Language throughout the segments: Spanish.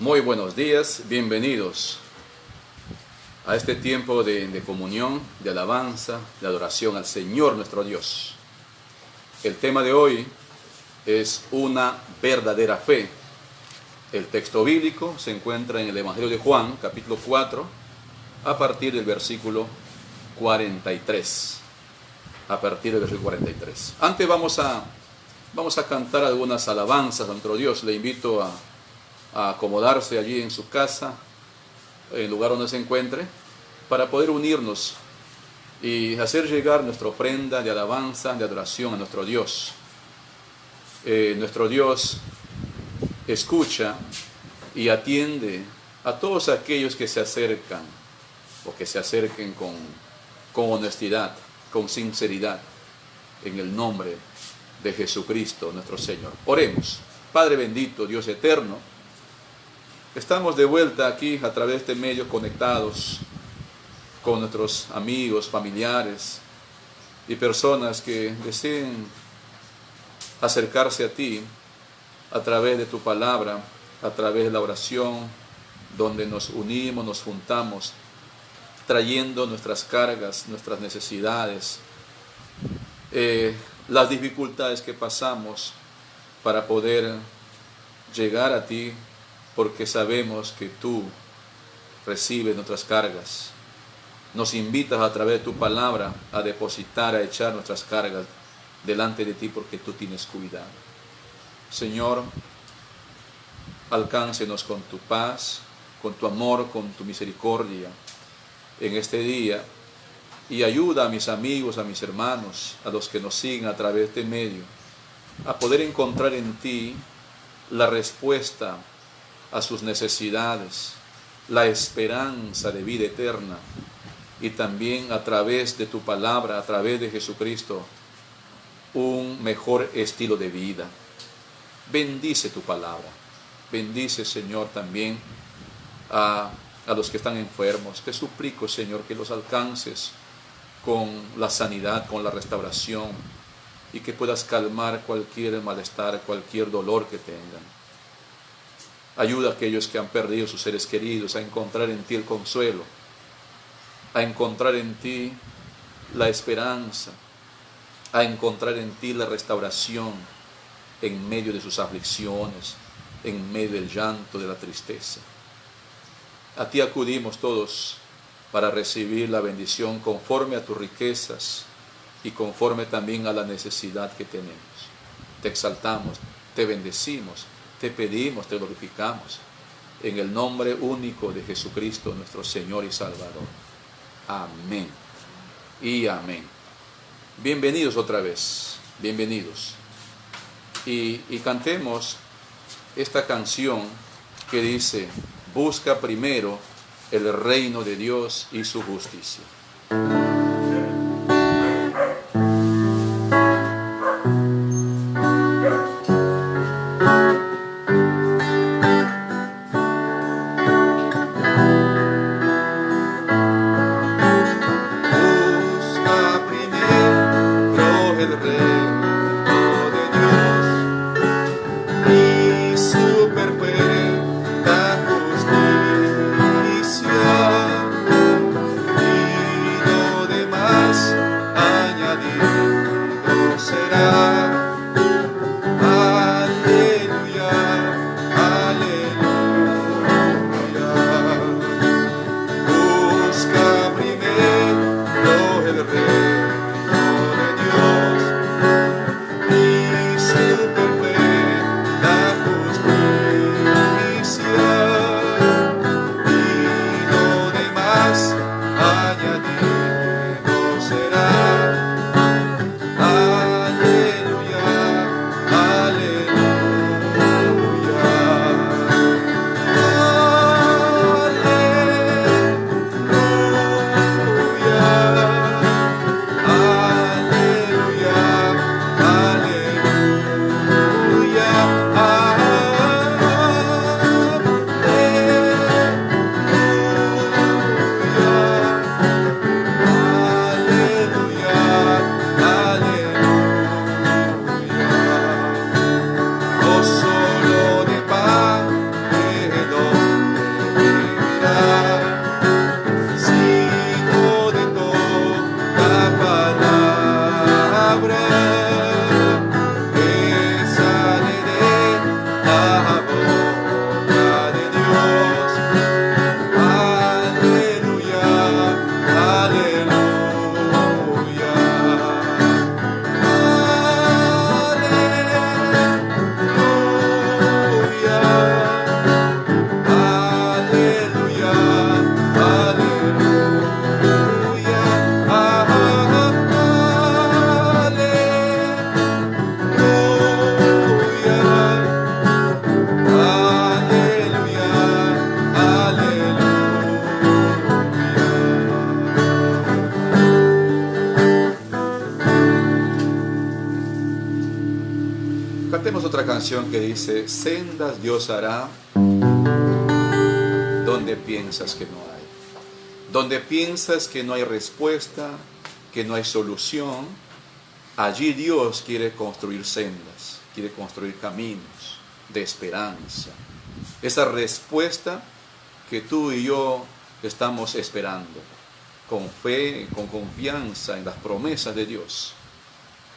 Muy buenos días, bienvenidos a este tiempo de comunión, de alabanza, de adoración al Señor nuestro Dios. El tema de hoy es una verdadera fe. El texto bíblico se encuentra en el Evangelio de Juan, capítulo 4, a partir del versículo 43. A partir del versículo 43. Antes vamos a cantar algunas alabanzas a nuestro Dios. Le invito a acomodarse allí en su casa, en el lugar donde se encuentre, para poder unirnos y hacer llegar nuestra ofrenda de alabanza, de adoración a nuestro Dios. Nuestro Dios escucha y atiende a todos aquellos que se acercan o que se acerquen con honestidad, con sinceridad, en el nombre de Jesucristo nuestro Señor. Oremos. Padre bendito, Dios eterno, estamos de vuelta aquí a través de este medio conectados con nuestros amigos, familiares y personas que deseen acercarse a ti a través de tu palabra, a través de la oración, donde nos unimos, nos juntamos, trayendo nuestras cargas, nuestras necesidades, las dificultades que pasamos para poder llegar a ti, porque sabemos que tú recibes nuestras cargas. Nos invitas a través de tu palabra a depositar, a echar nuestras cargas delante de ti, porque tú tienes cuidado. Señor, alcáncenos con tu paz, con tu amor, con tu misericordia en este día, y ayuda a mis amigos, a mis hermanos, a los que nos siguen a través de este medio, a poder encontrar en ti la respuesta a sus necesidades, la esperanza de vida eterna, y también a través de tu palabra, a través de Jesucristo, un mejor estilo de vida. Bendice tu palabra. Bendice, Señor, también a los que están enfermos. Te suplico, Señor, que los alcances con la sanidad, con la restauración, y que puedas calmar cualquier malestar, cualquier dolor que tengan. Ayuda a aquellos que han perdido sus seres queridos a encontrar en ti el consuelo, a encontrar en ti la esperanza, a encontrar en ti la restauración en medio de sus aflicciones, en medio del llanto, de la tristeza. A ti acudimos todos para recibir la bendición conforme a tus riquezas y conforme también a la necesidad que tenemos. Te exaltamos, te bendecimos, te pedimos, te glorificamos, en el nombre único de Jesucristo, nuestro Señor y Salvador. Amén y amén. Bienvenidos otra vez, bienvenidos. Y cantemos esta canción que dice: busca primero el reino de Dios y su justicia. Justicia, y otra canción que dice: sendas Dios hará donde piensas que no hay. Donde piensas que no hay respuesta, que no hay solución, allí Dios quiere construir sendas, quiere construir caminos de esperanza. Esa respuesta que tú y yo estamos esperando, con fe, con confianza en las promesas de Dios.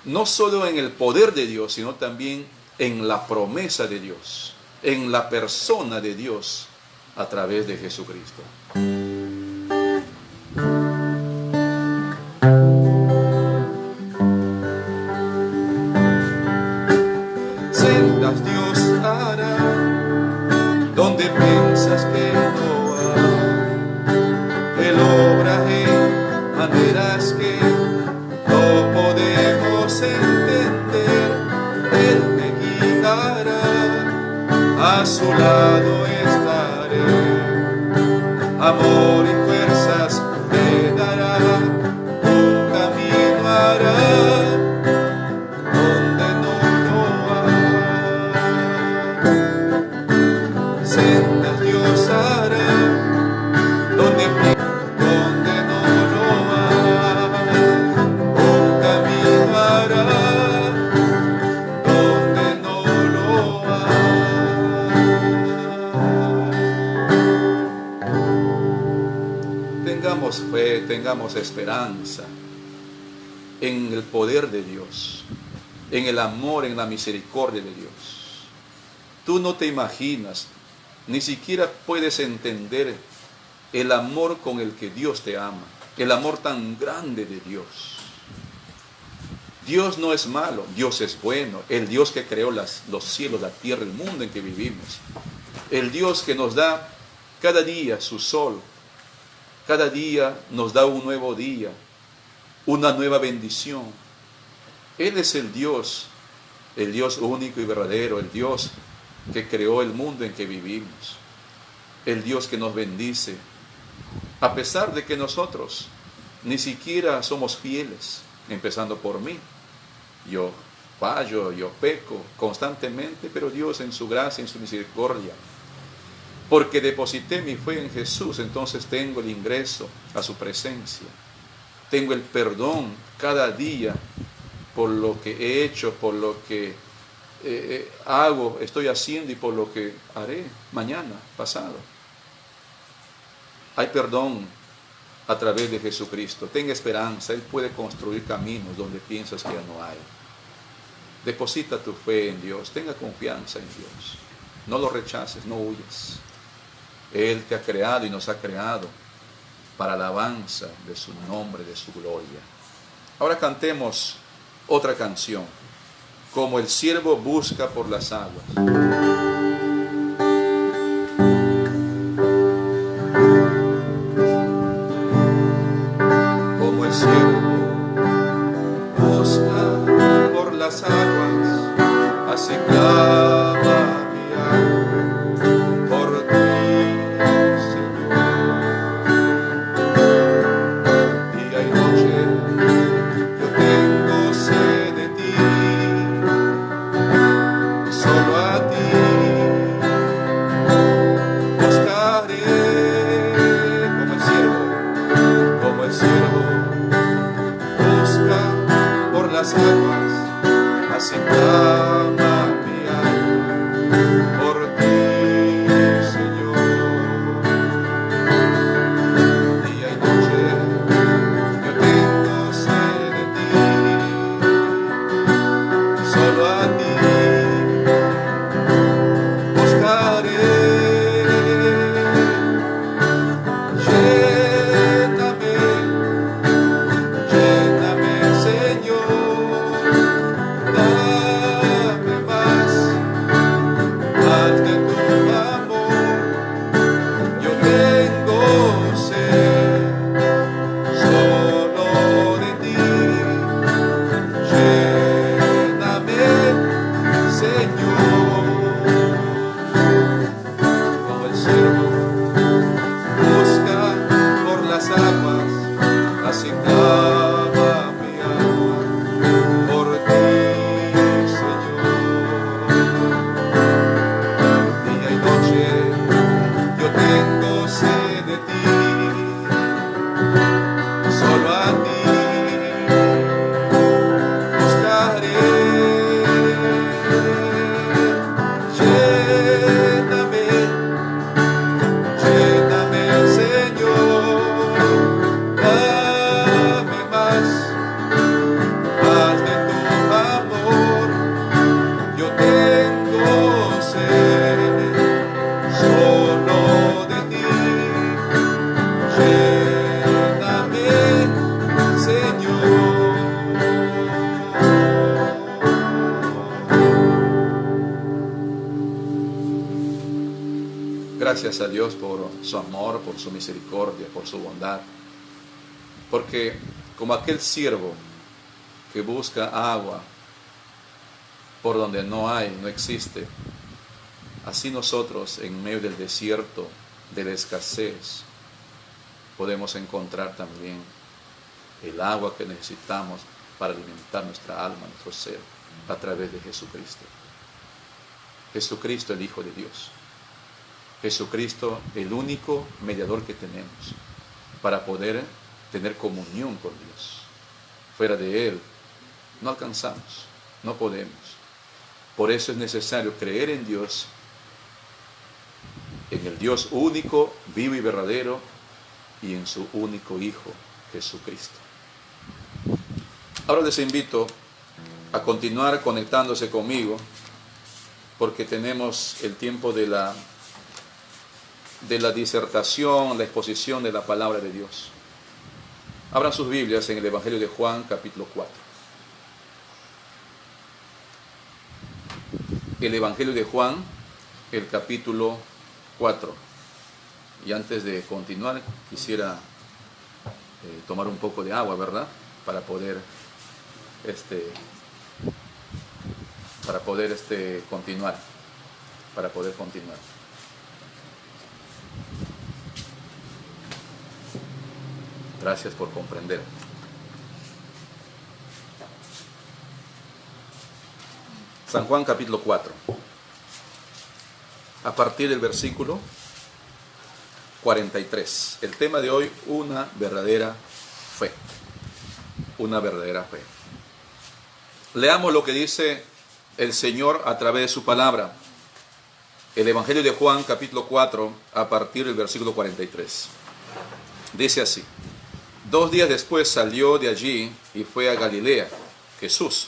No solo en el poder de Dios, sino también en la promesa de Dios, en la persona de Dios a través de Jesucristo. Sendas Dios hará donde piensas que no hay. Él obra en maneras que no podemos entender. Él te guiará, a su lado estaré. Amor y fuerzas te dará, un camino hará donde no lo hay. Sendas Dios hará donde no lo hay. Un camino hará donde no lo hay. Tengamos fe, tengamos esperanza en el poder de Dios, en el amor, en la misericordia de Dios. Tú no te imaginas, ni siquiera puedes entender el amor con el que Dios te ama, el amor tan grande de Dios. Dios no es malo, Dios es bueno, el Dios que creó los cielos, la tierra, el mundo en que vivimos, el Dios que nos da cada día su sol, cada día nos da un nuevo día, una nueva bendición. Él es el Dios único y verdadero, el Dios que creó el mundo en que vivimos, el Dios que nos bendice, a pesar de que nosotros ni siquiera somos fieles, empezando por mí. Yo fallo, yo peco constantemente, pero Dios en su gracia, en su misericordia, porque deposité mi fe en Jesús, entonces tengo el ingreso a su presencia, tengo el perdón cada día por lo que he hecho, por lo que hago, estoy haciendo y por lo que haré mañana, pasado. Hay perdón a través de Jesucristo. Tenga esperanza, Él puede construir caminos donde piensas que ya no hay. Deposita tu fe en Dios, tenga confianza en Dios. No lo rechaces, no huyas. Él te ha creado y nos ha creado para alabanza de su nombre, de su gloria. Ahora cantemos otra canción, como el siervo busca por las aguas. Como el siervo busca por las aguas, así clama mi alma por ti, Señor. Día y noche yo tengo sed de ti, y solo a ti buscaré. Como el siervo busca por las aguas, así clama mi alma por ti, Señor. Día y noche yo tengo sed de ti, solo a ti buscaré. Lléname, Señor, dame más de tu amor. Yo tengo sed solo de ti. Lléname, Señor. Como el siervo busca por las aguas, así clama mi alma por ti, Señor. gracias a Dios por su amor, por su misericordia, por su bondad. Porque como aquel siervo que busca agua por donde no hay, no existe, así nosotros en medio del desierto, de la escasez, podemos encontrar también el agua que necesitamos para alimentar nuestra alma, nuestro ser, a través de Jesucristo. Jesucristo, el Hijo de Dios. Jesucristo, el único mediador que tenemos para poder tener comunión con Dios. Fuera de Él no alcanzamos, no podemos. Por eso es necesario creer en Dios, en el Dios único, vivo y verdadero, y en su único Hijo, Jesucristo. Ahora les invito a continuar conectándose conmigo, porque tenemos el tiempo de la disertación, la exposición de la palabra de Dios. Abran sus Biblias en el Evangelio de Juan, capítulo 4. El Evangelio de Juan, el capítulo 4. Y antes de continuar, quisiera tomar un poco de agua, ¿verdad? Para poder continuar. Gracias por comprender. San Juan capítulo 4. A partir del versículo 43. El tema de hoy, una verdadera fe. Una verdadera fe. Leamos lo que dice el Señor a través de su palabra. El Evangelio de Juan capítulo 4, a partir del versículo 43. Dice así: 2 días después salió de allí y fue a Galilea, Jesús.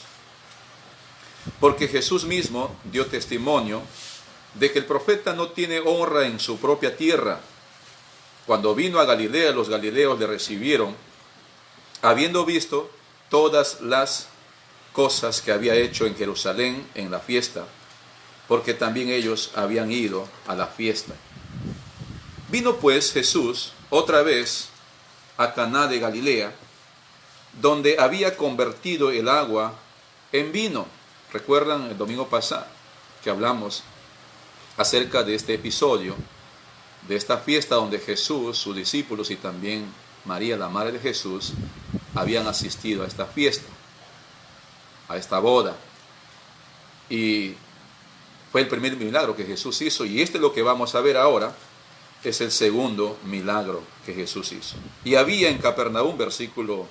Porque Jesús mismo dio testimonio de que el profeta no tiene honra en su propia tierra. Cuando vino a Galilea, los galileos le recibieron, habiendo visto todas las cosas que había hecho en Jerusalén en la fiesta, porque también ellos habían ido a la fiesta. Vino pues Jesús otra vez a Caná de Galilea, donde había convertido el agua en vino. ¿Recuerdan el domingo pasado que hablamos acerca de este episodio, de esta fiesta donde Jesús, sus discípulos y también María, la madre de Jesús, habían asistido a esta fiesta, a esta boda? Y fue el primer milagro que Jesús hizo, y este es lo que vamos a ver ahora. Es el segundo milagro que Jesús hizo. Y había en Capernaum, versículo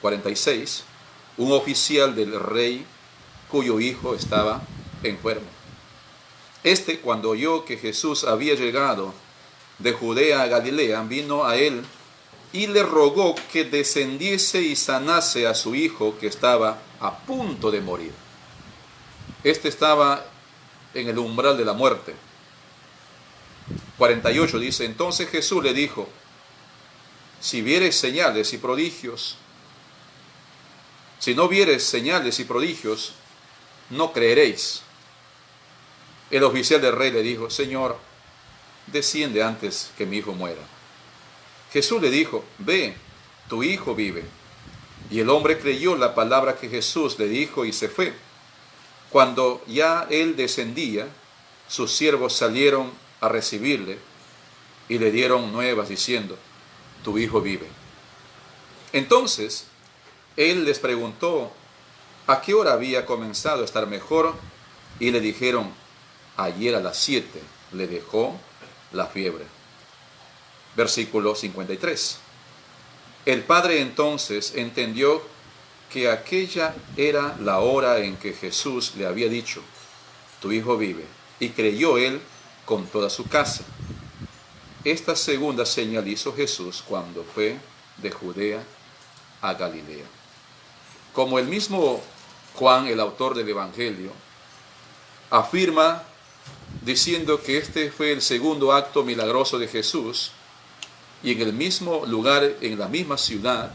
46, un oficial del rey cuyo hijo estaba enfermo. Cuando oyó que Jesús había llegado de Judea a Galilea, vino a él y le rogó que descendiese y sanase a su hijo, que estaba a punto de morir. Estaba en el umbral de la muerte. 48 dice: entonces Jesús le dijo: si viereis señales y prodigios, si no viereis señales y prodigios, no creeréis. El oficial del rey le dijo: Señor, desciende antes que mi hijo muera. Jesús le dijo: ve, tu hijo vive. Y el hombre creyó la palabra que Jesús le dijo y se fue. Cuando ya él descendía, sus siervos salieron a recibirle y le dieron nuevas diciendo: tu hijo vive. Entonces él les preguntó a qué hora había comenzado a estar mejor, y le dijeron: ayer a las 7 le dejó la fiebre. Versículo 53. El padre entonces entendió que aquella era la hora en que Jesús le había dicho: tu hijo vive, y creyó él con toda su casa. Esta segunda señal hizo Jesús cuando fue de Judea a Galilea. Como el mismo Juan, el autor del Evangelio, afirma diciendo que este fue el segundo acto milagroso de Jesús, y en el mismo lugar, en la misma ciudad,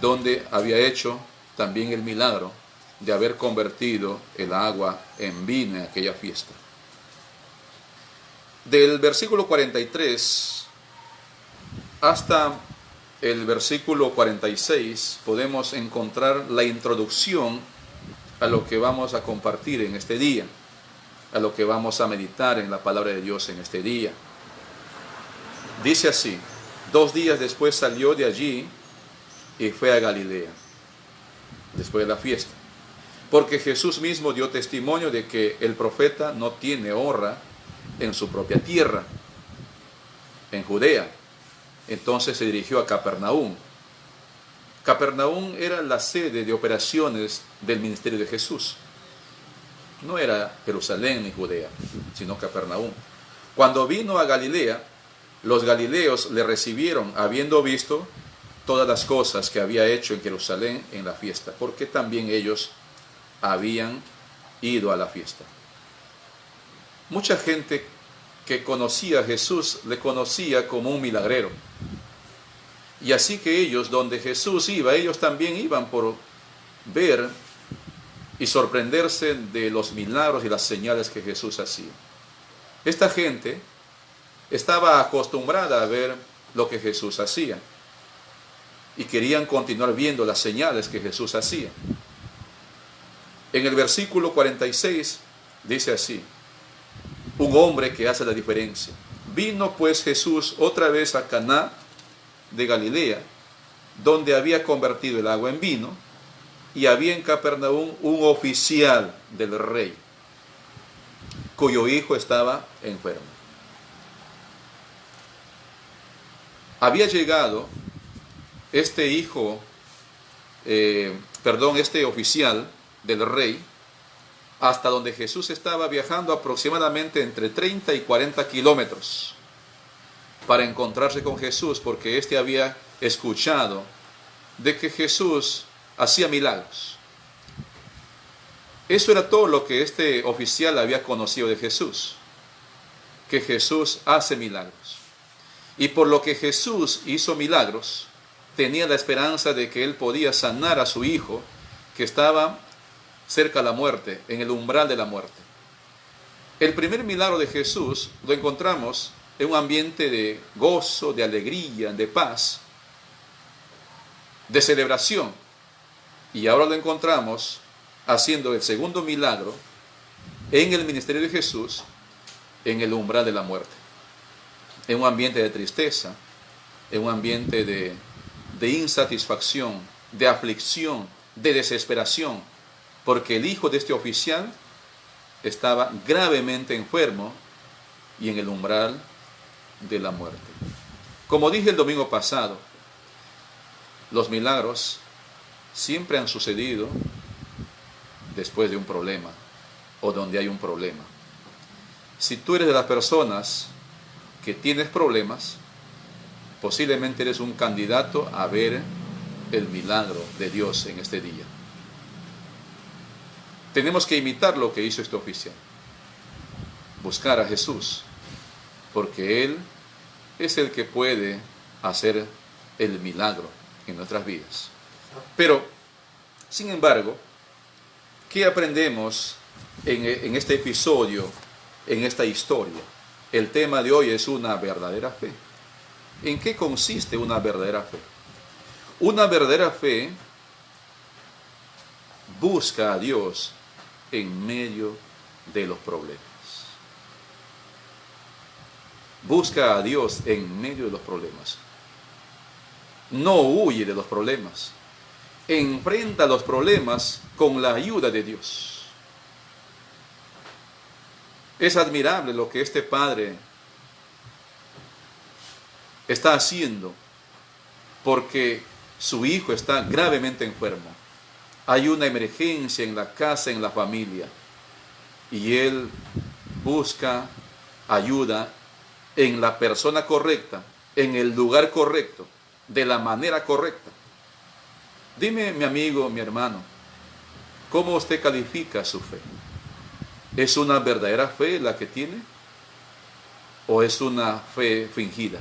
donde había hecho también el milagro de haber convertido el agua en vino en aquella fiesta. Del versículo 43 hasta el versículo 46 podemos encontrar la introducción a lo que vamos a compartir en este día, a lo que vamos a meditar en la palabra de Dios en este día. Dice así: 2 días después salió de allí y fue a Galilea, después de la fiesta, porque Jesús mismo dio testimonio de que el profeta no tiene honra en su propia tierra, en Judea. Entonces se dirigió a Capernaum. Capernaum era la sede de operaciones del ministerio de Jesús. No era Jerusalén ni Judea, sino Capernaum. Cuando vino a Galilea, los galileos le recibieron, habiendo visto todas las cosas que había hecho en Jerusalén en la fiesta, porque también ellos habían ido a la fiesta. Mucha gente que conocía a Jesús le conocía como un milagrero. Y así que ellos, donde Jesús iba, ellos también iban por ver y sorprenderse de los milagros y las señales que Jesús hacía. Esta gente estaba acostumbrada a ver lo que Jesús hacía y querían continuar viendo las señales que Jesús hacía. En el versículo 46 dice así: un hombre que hace la diferencia. Vino pues Jesús otra vez a Caná de Galilea, donde había convertido el agua en vino, y había en Capernaum un oficial del rey, cuyo hijo estaba enfermo. Había llegado este oficial del rey hasta donde Jesús estaba viajando, aproximadamente entre 30 y 40 kilómetros, para encontrarse con Jesús, porque éste había escuchado de que Jesús hacía milagros. Eso era todo lo que este oficial había conocido de Jesús, que Jesús hace milagros. Y por lo que Jesús hizo milagros, tenía la esperanza de que él podía sanar a su hijo, que estaba cerca de la muerte, en el umbral de la muerte. El primer milagro de Jesús lo encontramos en un ambiente de gozo, de alegría, de paz, de celebración. Y ahora lo encontramos haciendo el segundo milagro en el ministerio de Jesús, en el umbral de la muerte, en un ambiente de tristeza, en un ambiente de insatisfacción, de aflicción, de desesperación, porque el hijo de este oficial estaba gravemente enfermo y en el umbral de la muerte. Como dije el domingo pasado, los milagros siempre han sucedido después de un problema o donde hay un problema. Si tú eres de las personas que tienes problemas, posiblemente eres un candidato a ver el milagro de Dios en este día. Tenemos que imitar lo que hizo este oficial, buscar a Jesús, porque Él es el que puede hacer el milagro en nuestras vidas. Pero, sin embargo, ¿qué aprendemos en este episodio, en esta historia? El tema de hoy es una verdadera fe. ¿En qué consiste una verdadera fe? Una verdadera fe busca a Dios en medio de los problemas. Busca a Dios en medio de los problemas. No huye de los problemas. Enfrenta los problemas con la ayuda de Dios. Es admirable lo que este padre está haciendo, porque su hijo está gravemente enfermo. Hay una emergencia en la casa, en la familia, y él busca ayuda en la persona correcta, en el lugar correcto, de la manera correcta. Dime, mi amigo, mi hermano, ¿cómo usted califica su fe? ¿Es una verdadera fe la que tiene? ¿O es una fe fingida?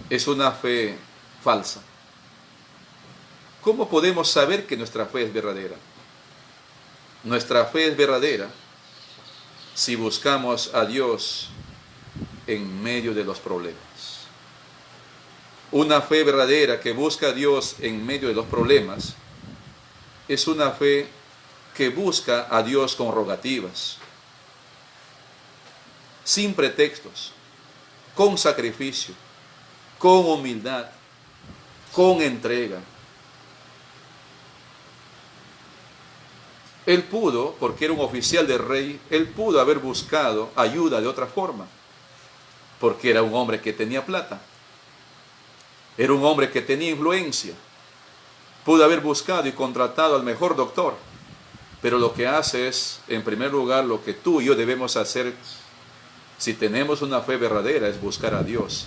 ¿Es una fe falsa? ¿Cómo podemos saber que nuestra fe es verdadera? Nuestra fe es verdadera si buscamos a Dios en medio de los problemas. Una fe verdadera que busca a Dios en medio de los problemas es una fe que busca a Dios con rogativas, sin pretextos, con sacrificio, con humildad, con entrega. Él pudo, porque era un oficial del rey, él pudo haber buscado ayuda de otra forma, porque era un hombre que tenía plata, era un hombre que tenía influencia, pudo haber buscado y contratado al mejor doctor, pero lo que hace es, en primer lugar, lo que tú y yo debemos hacer si tenemos una fe verdadera, es buscar a Dios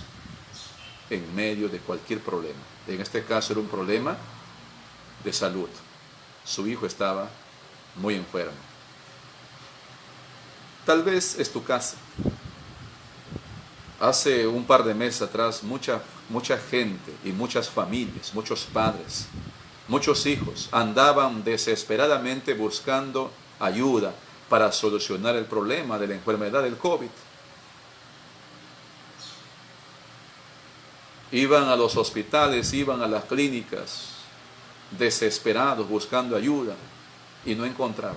en medio de cualquier problema. En este caso era un problema de salud. Su hijo estaba muy enfermo. Tal vez es tu casa. Hace un par de meses atrás, mucha gente y muchas familias, muchos padres, muchos hijos andaban desesperadamente buscando ayuda para solucionar el problema de la enfermedad del COVID. Iban a los hospitales, iban a las clínicas, desesperados, buscando ayuda, y no encontraban.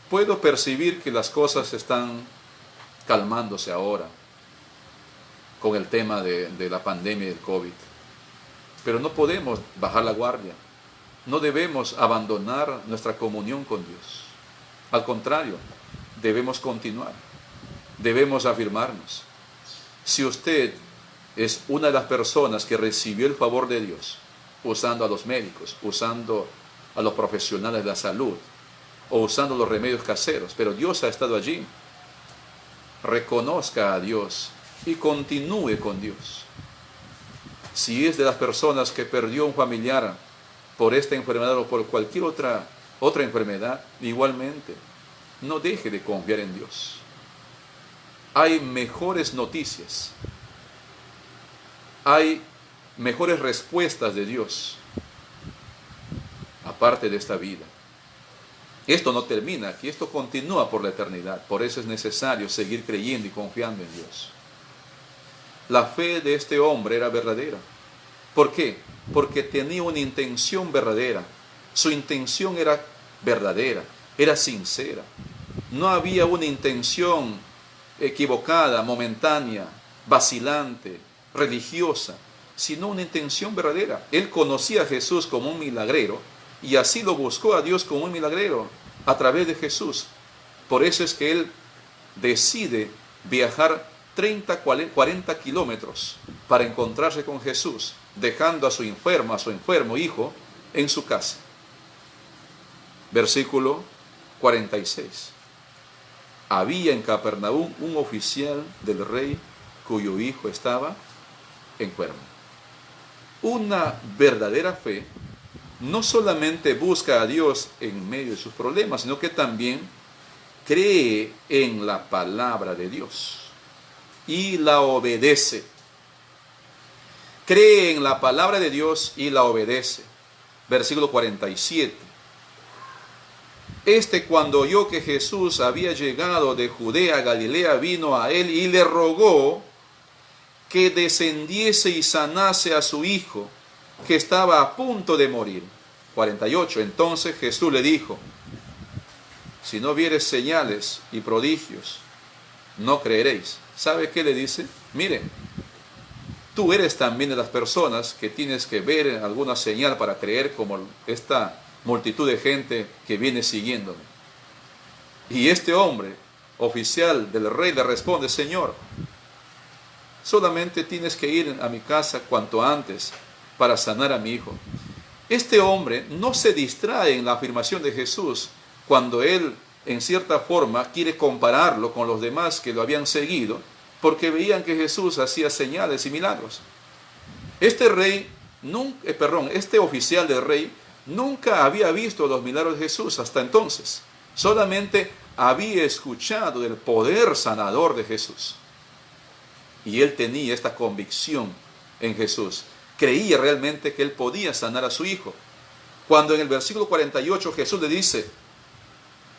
Puedo percibir que las cosas están calmándose ahora con el tema de la pandemia del COVID, pero no podemos bajar la guardia. No debemos abandonar nuestra comunión con Dios. Al contrario, debemos continuar. Debemos afirmarnos. Si usted es una de las personas que recibió el favor de Dios, usando a los médicos, usando a los profesionales de la salud, o usando los remedios caseros, pero Dios ha estado allí, reconozca a Dios y continúe con Dios. Si es de las personas que perdió un familiar por esta enfermedad o por cualquier otra enfermedad, igualmente, no deje de confiar en Dios. Hay mejores noticias, hay mejores respuestas de Dios, aparte de esta vida. Esto no termina aquí, esto continúa por la eternidad. Por eso es necesario seguir creyendo y confiando en Dios. La fe de este hombre era verdadera. ¿Por qué? Porque tenía una intención verdadera. Su intención era verdadera, era sincera. No había una intención equivocada, momentánea, vacilante, religiosa, sino una intención verdadera. Él conocía a Jesús como un milagrero y así lo buscó a Dios como un milagrero a través de Jesús. Por eso es que él decide viajar 40 kilómetros para encontrarse con Jesús, dejando a su enfermo hijo en su casa. Versículo 46. Había en Capernaum un oficial del rey cuyo hijo estaba enfermo. Una verdadera fe no solamente busca a Dios en medio de sus problemas, sino que también cree en la palabra de Dios y la obedece. Cree en la palabra de Dios y la obedece. Versículo 47. Cuando oyó que Jesús había llegado de Judea a Galilea, vino a él y le rogó que descendiese y sanase a su hijo, que estaba a punto de morir. 48. Entonces Jesús le dijo: si no vieres señales y prodigios, no creeréis. ¿Sabe qué le dice? Miren, tú eres también de las personas que tienes que ver alguna señal para creer, como esta multitud de gente que viene siguiéndome. Y este hombre, oficial del rey, le responde: Señor, solamente tienes que ir a mi casa cuanto antes para sanar a mi hijo. Este hombre no se distrae en la afirmación de Jesús cuando él, en cierta forma, quiere compararlo con los demás que lo habían seguido, porque veían que Jesús hacía señales y milagros. Este oficial del rey nunca había visto los milagros de Jesús hasta entonces. Solamente había escuchado del poder sanador de Jesús. Y él tenía esta convicción en Jesús. Creía realmente que él podía sanar a su hijo. Cuando en el versículo 48 Jesús le dice,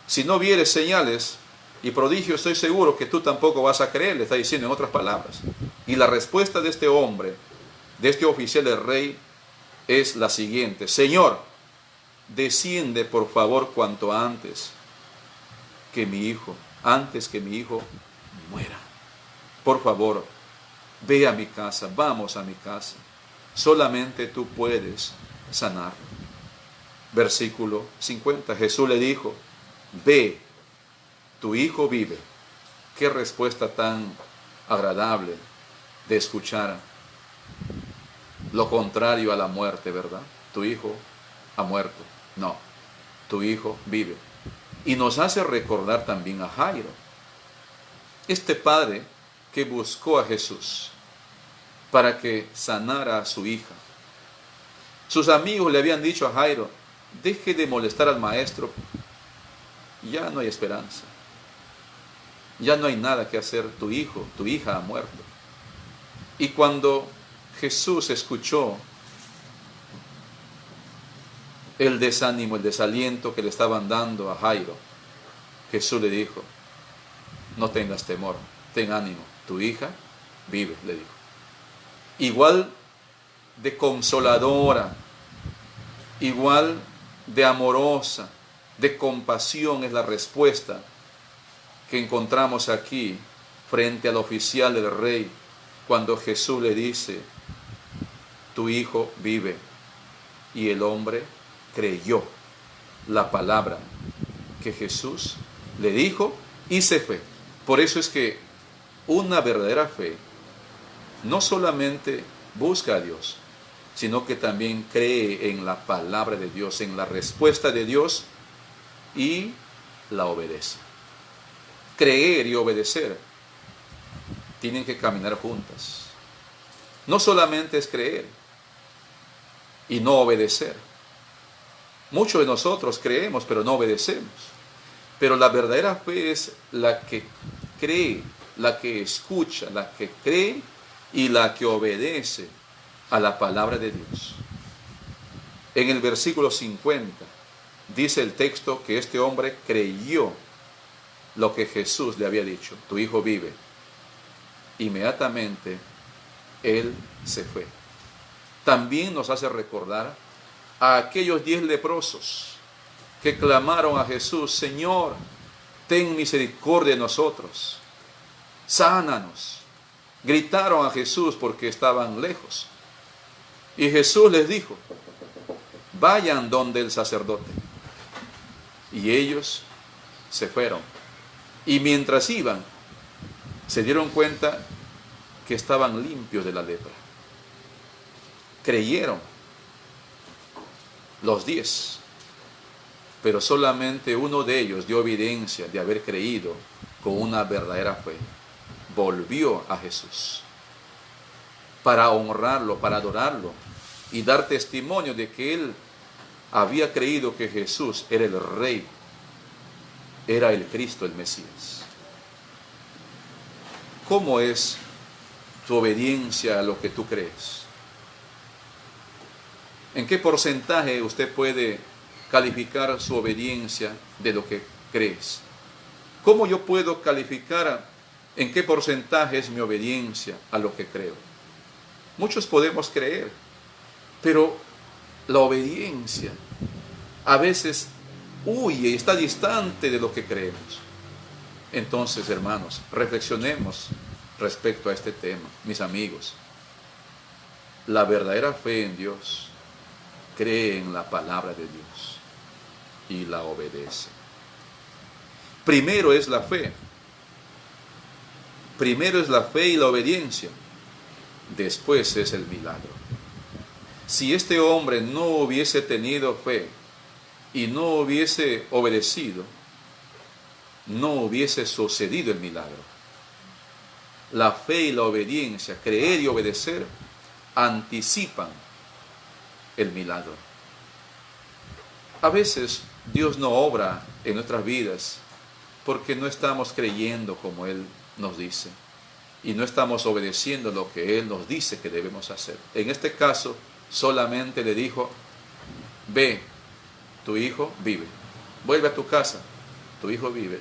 si no vieres señales y prodigios, estoy seguro que tú tampoco vas a creer, le está diciendo en otras palabras. Y la respuesta de este hombre, de este oficial del rey, es la siguiente: Señor, desciende por favor cuanto antes que mi hijo muera. Por favor, ve a mi casa, vamos a mi casa. Solamente tú puedes sanarlo. Versículo 50, Jesús le dijo, ve, tu hijo vive. Qué respuesta tan agradable de escuchar. Lo contrario a la muerte, ¿verdad? Tu hijo ha muerto. No, tu hijo vive. Y nos hace recordar también a Jairo, este padre que buscó a Jesús para que sanara a su hija. Sus amigos le habían dicho a Jairo, deje de molestar al maestro, ya no hay esperanza, ya no hay nada que hacer, tu hijo, tu hija ha muerto. Y cuando Jesús escuchó el desánimo, el desaliento que le estaban dando a Jairo, Jesús le dijo, no tengas temor, ten ánimo, tu hija vive, le dijo. Igual de consoladora, igual de amorosa, de compasión es la respuesta que encontramos aquí frente al oficial del rey, cuando Jesús le dice, tu hijo vive. Y el hombre creyó la palabra que Jesús le dijo y se fue. Por eso es que una verdadera fe no solamente busca a Dios, sino que también cree en la palabra de Dios, en la respuesta de Dios y la obedece. Creer y obedecer tienen que caminar juntas. No solamente es creer y no obedecer. Muchos de nosotros creemos, pero no obedecemos. Pero la verdadera fe es la que cree, la que escucha, la que cree y la que obedece a la palabra de Dios. En el versículo 50 dice el texto que este hombre creyó lo que Jesús le había dicho, tu hijo vive. Inmediatamente él se fue. También nos hace recordar a aquellos 10 leprosos que clamaron a Jesús, Señor, ten misericordia de nosotros, sánanos. Gritaron a Jesús porque estaban lejos. Y Jesús les dijo, vayan donde el sacerdote. Y ellos se fueron. Y mientras iban, se dieron cuenta que estaban limpios de la lepra. Creyeron los 10, pero solamente uno de ellos dio evidencia de haber creído con una verdadera fe. Volvió a Jesús para honrarlo, para adorarlo y dar testimonio de que él había creído que Jesús era el Rey, era el Cristo, el Mesías. ¿Cómo es tu obediencia a lo que tú crees? ¿En qué porcentaje usted puede calificar su obediencia de lo que crees? ¿Cómo yo puedo calificar en qué porcentaje es mi obediencia a lo que creo? Muchos podemos creer, pero la obediencia a veces huye y está distante de lo que creemos. Entonces, hermanos, reflexionemos respecto a este tema, mis amigos. La verdadera fe en Dios cree en la palabra de Dios y la obedece. Primero es la fe. Primero es la fe y la obediencia. Después es el milagro. Si este hombre no hubiese tenido fe y no hubiese obedecido, no hubiese sucedido el milagro. La fe y la obediencia, creer y obedecer, anticipan el milagro. A veces Dios no obra en nuestras vidas porque no estamos creyendo como Él nos dice y no estamos obedeciendo lo que Él nos dice que debemos hacer. En este caso, solamente le dijo, ve, tu hijo vive. Vuelve a tu casa, tu hijo vive.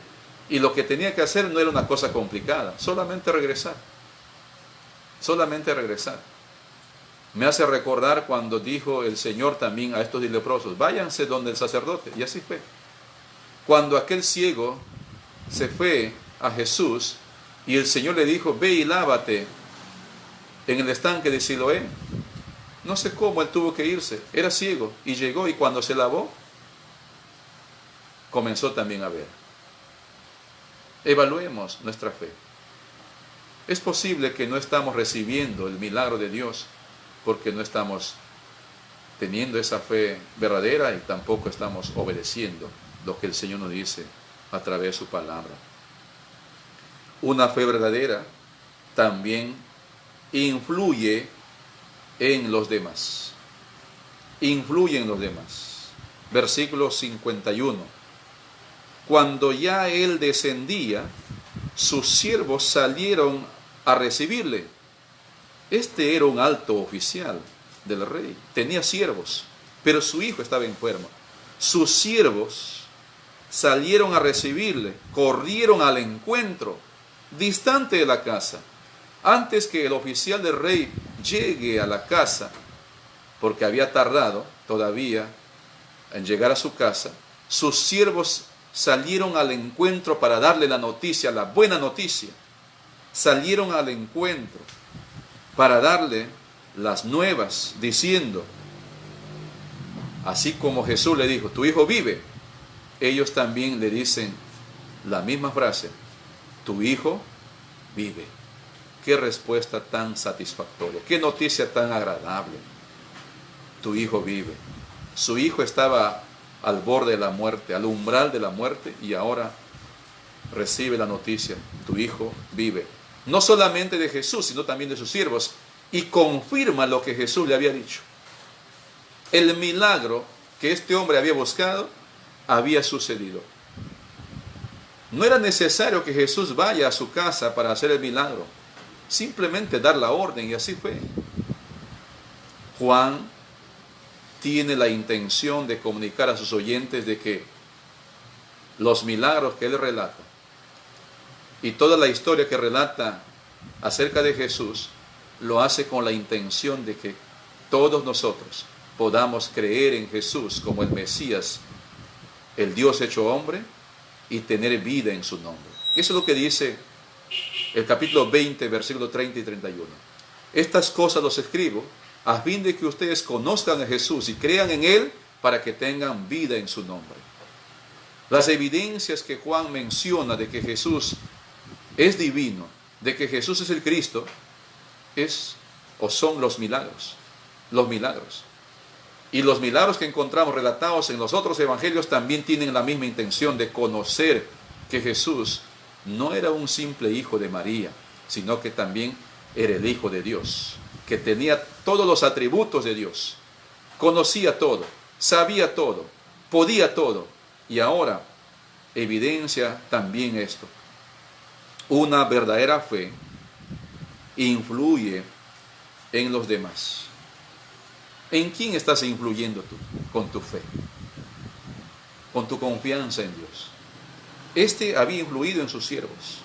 Y lo que tenía que hacer no era una cosa complicada, solamente regresar. Solamente regresar. Me hace recordar cuando dijo el Señor también a estos leprosos, váyanse donde el sacerdote. Y así fue. Cuando aquel ciego se fue a Jesús y el Señor le dijo, ve y lávate en el estanque de Siloé. No sé cómo él tuvo que irse. Era ciego y llegó, y cuando se lavó, comenzó también a ver. Evaluemos nuestra fe. Es posible que no estamos recibiendo el milagro de Dios porque no estamos teniendo esa fe verdadera y tampoco estamos obedeciendo lo que el Señor nos dice a través de su palabra. Una fe verdadera también influye en los demás. Influye en los demás. Versículo 51. Cuando ya él descendía, sus siervos salieron a recibirle. Este era un alto oficial del rey. Tenía siervos, pero su hijo estaba enfermo. Sus siervos salieron a recibirle, corrieron al encuentro, distante de la casa. Antes que el oficial del rey llegue a la casa, porque había tardado todavía en llegar a su casa, sus siervos salieron al encuentro para darle la noticia, la buena noticia. Salieron al encuentro para darle las nuevas, diciendo, así como Jesús le dijo, tu hijo vive, ellos también le dicen la misma frase, tu hijo vive. Qué respuesta tan satisfactoria, qué noticia tan agradable. Tu hijo vive. Su hijo estaba al borde de la muerte, al umbral de la muerte, y ahora recibe la noticia, tu hijo vive. No solamente de Jesús, sino también de sus siervos, y confirma lo que Jesús le había dicho. El milagro que este hombre había buscado había sucedido. No era necesario que Jesús vaya a su casa para hacer el milagro, simplemente dar la orden, y así fue. Juan tiene la intención de comunicar a sus oyentes de que los milagros que él relata y toda la historia que relata acerca de Jesús lo hace con la intención de que todos nosotros podamos creer en Jesús como el Mesías, el Dios hecho hombre, y tener vida en su nombre. Eso es lo que dice el capítulo 20, versículos 30 y 31. Estas cosas los escribo a fin de que ustedes conozcan a Jesús y crean en Él para que tengan vida en su nombre. Las evidencias que Juan menciona de que Jesús es divino, de que Jesús es el Cristo, son los milagros. Los milagros. Y los milagros que encontramos relatados en los otros evangelios también tienen la misma intención de conocer que Jesús no era un simple hijo de María, sino que también era el Hijo de Dios, que tenía todos los atributos de Dios, conocía todo, sabía todo, podía todo, y ahora evidencia también esto. Una verdadera fe influye en los demás. ¿En quién estás influyendo tú con tu fe? Con tu confianza en Dios. Este había influido en sus siervos,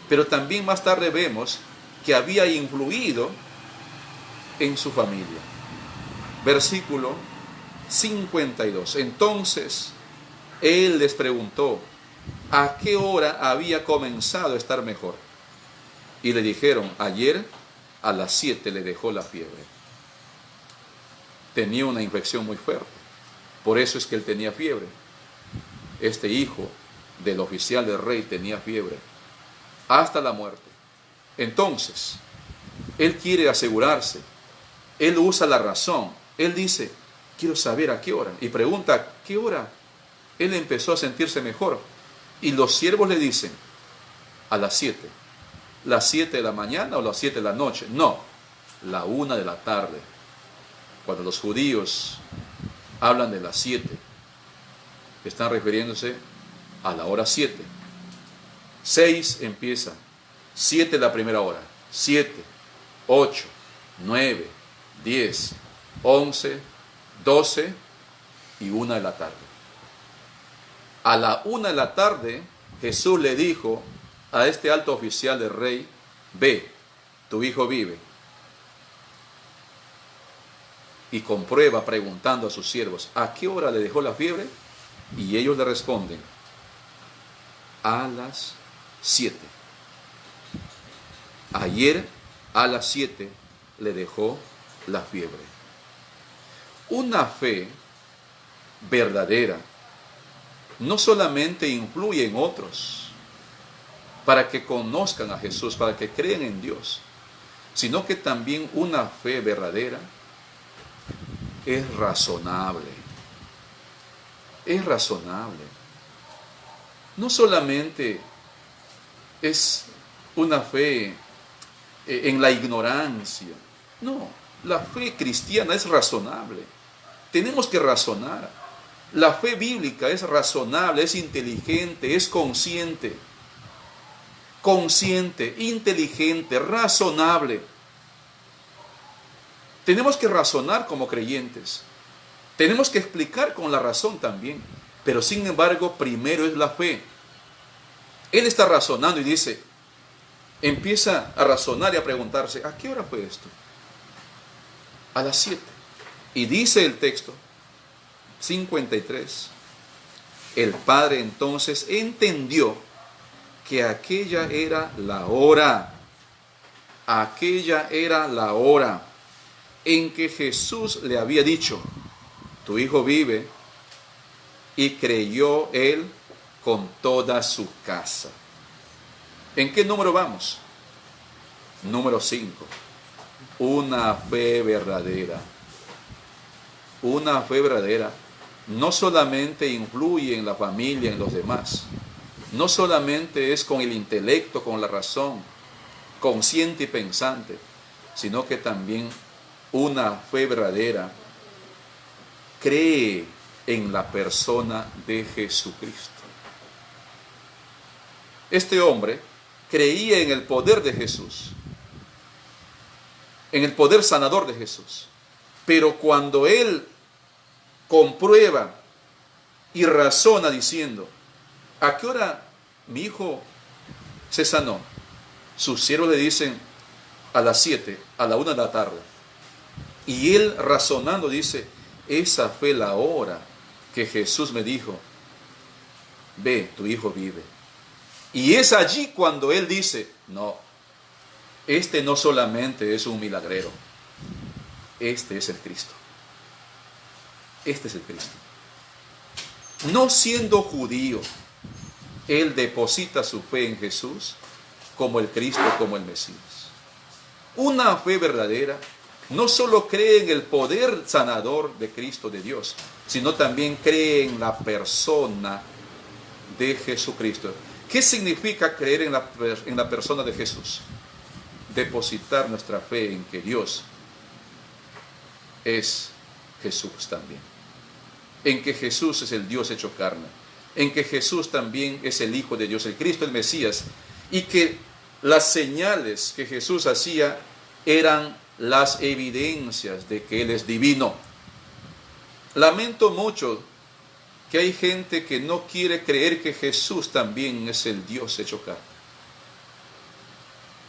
pero también más tarde vemos que había influido en su familia. Versículo 52. Entonces él les preguntó a qué hora había comenzado a estar mejor. Y le dijeron, ayer a las 7 le dejó la fiebre. Tenía una infección muy fuerte. Por eso es que él tenía fiebre. Este hijo del oficial del rey tenía fiebre hasta la muerte. Entonces, él quiere asegurarse. Él usa la razón. Él dice, quiero saber a qué hora. Y pregunta, ¿a qué hora? Él empezó a sentirse mejor. Y los siervos le dicen, a las 7. ¿Las 7 de la mañana o las 7 de la noche? No, la 1 de la tarde. Cuando los judíos hablan de las 7, están refiriéndose a la hora 7. 6 empieza, 7 la primera hora, 7, 8, 9, 10, 11, 12 y 1 de la tarde. A la 1 de la tarde, Jesús le dijo a este alto oficial del rey: ve, tu hijo vive. Y comprueba preguntando a sus siervos: ¿a qué hora le dejó la fiebre? Y ellos le responden: a las 7. Ayer a las 7 le dejó la fiebre. Una fe verdadera no solamente influye en otros para que conozcan a Jesús, para que crean en Dios, sino que también una fe verdadera es razonable. Es razonable. No solamente es una fe en la ignorancia. No, la fe cristiana es razonable. Tenemos que razonar. La fe bíblica es razonable, es inteligente, es consciente. Consciente, inteligente, razonable. Tenemos que razonar como creyentes. Tenemos que explicar con la razón también. Pero sin embargo, primero es la fe. Él está razonando y dice, empieza a razonar y a preguntarse: ¿a qué hora fue esto? A las 7. Y dice el texto 53. El padre entonces entendió que aquella era la hora. Aquella era la hora en que Jesús le había dicho: tu hijo vive. Y creyó él con toda su casa. ¿En qué número vamos? Número 5. Una fe verdadera. Una fe verdadera no solamente influye en la familia, en los demás. No solamente es con el intelecto, con la razón, consciente y pensante, sino que también una fe verdadera cree en la persona de Jesucristo. Este hombre creía en el poder de Jesús, en el poder sanador de Jesús. Pero cuando él comprueba y razona diciendo: ¿a qué hora mi hijo se sanó? Sus siervos le dicen: a las 7, a la 1 de la tarde. Y él razonando dice: esa fue la hora que Jesús me dijo: ve, tu hijo vive. Y es allí cuando él dice: no, este no solamente es un milagrero, este es el Cristo. Este es el Cristo. No siendo judío, él deposita su fe en Jesús como el Cristo, como el Mesías. Una fe verdadera no solo cree en el poder sanador de Cristo, de Dios, sino también cree en la persona de Jesucristo. ¿Qué significa creer en la persona de Jesús? Depositar nuestra fe en que Dios es Jesús también. En que Jesús es el Dios hecho carne. En que Jesús también es el Hijo de Dios, el Cristo, el Mesías. Y que las señales que Jesús hacía eran las evidencias de que Él es divino. Lamento mucho que hay gente que no quiere creer que Jesús también es el Dios hecho carne.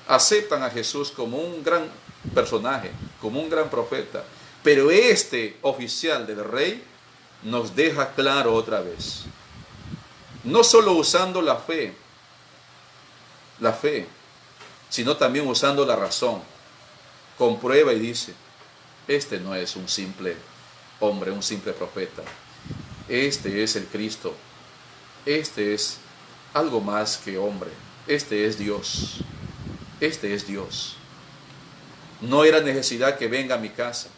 Aceptan a Jesús como un gran personaje, como un gran profeta, pero este oficial del rey nos deja claro otra vez, no solo usando la fe, sino también usando la razón. Comprueba y dice: este no es un simple hombre, un simple profeta. Este es el Cristo. Este es algo más que hombre. Este es Dios. Este es Dios. No era necesidad que venga a mi casa,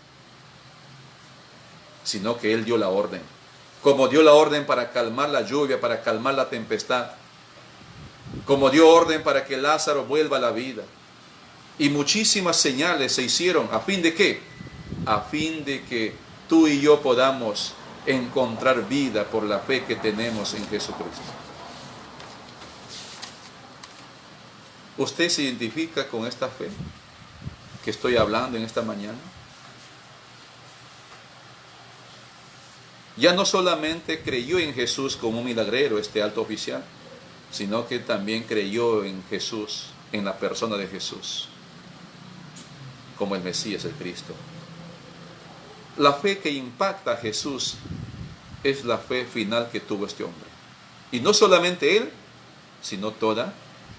sino que Él dio la orden. Como dio la orden para calmar la lluvia, para calmar la tempestad. Como dio orden para que Lázaro vuelva a la vida. Y muchísimas señales se hicieron. ¿A fin de qué? A fin de que tú y yo podamos encontrar vida por la fe que tenemos en Jesucristo. ¿Usted se identifica con esta fe que estoy hablando en esta mañana? Ya no solamente creyó en Jesús como un milagrero, este alto oficial, sino que también creyó en Jesús, en la persona de Jesús, como el Mesías, el Cristo. La fe que impacta a Jesús es la fe final que tuvo este hombre. Y no solamente él, sino toda